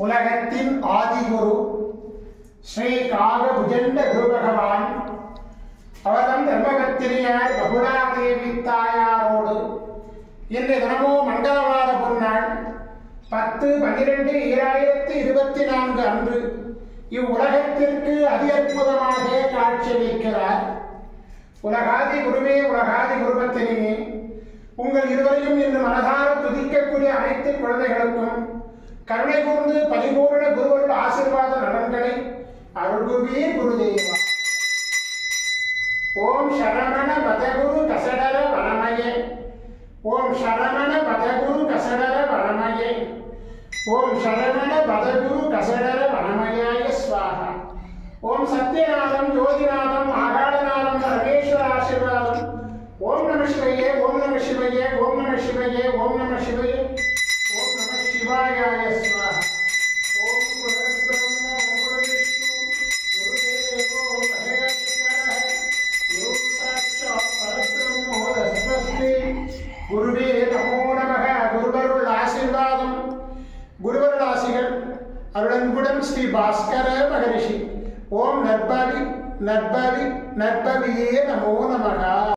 உலகத்தின் ஆதிகுரு ஸ்ரீ காகபுஜண்ட குரு பகவான் அவர்தம் தர்மபத்திரியார் பகுலாதேவி தாயாரோடு இன்று தினமும் மங்களவார பொன்னாள் 10/12/2024 அன்று இவ்வுலகத்திற்கு அதி அற்புதமாக காட்சியளிக்கிறார். உலகாதி குருவே, உலகாதி குருபத்திரியே, உங்கள் இருவரையும் இன்று மனதார துதிக்கக்கூடிய அனைத்து குழந்தைகளுக்கும் கருணை கூர்ந்து பரிபூர்ண குருவருள் ஆசீர்வாத நலன்களை அருள்குருவே குருதேவா. ஓம் சரவண பதகுரு கசடர வனமயே, ஓம் சரவண பதகுரு கசடர வனமயே, ஓம் சரவண பதகுரு கசடர வனமயாய ஸ்வாஹா. ஓம் சத்யநாதம் ஜோதிநாதம் ஆகாடநாதம் ரமேஸ்வர ஆசீர்வாதம். ஓம் நம சிவையே, ஓம் நம சிவையே, ஓம் நம சிவையே, ஓம் நம சிவையே, ஓம் நம சிவாயாய ஸ்வாஹா. ஓம் குருபிரம்ம ஓம் குருவிஷ்ணு குருதேவோ மகேஸ்வரः குரு சாட்சாத் பரபிரம்மோ தஸ்மை குருவே நமோ நமः. குருவருள் ஆசீர்வாதம், குருவருள் ஆசிகள் அருளன்புடன் ஸ்ரீ பாஸ்கர மகரிஷி. ஓம் நற்பவி நற்பவி நற்பவியே நமோ நமः.